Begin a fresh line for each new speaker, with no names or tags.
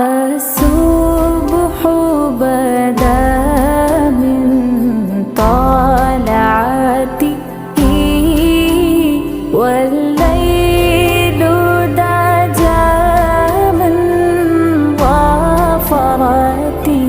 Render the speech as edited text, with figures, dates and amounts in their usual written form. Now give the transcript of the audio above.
الصبح بدا من طلعته والليل دجى من ظفرته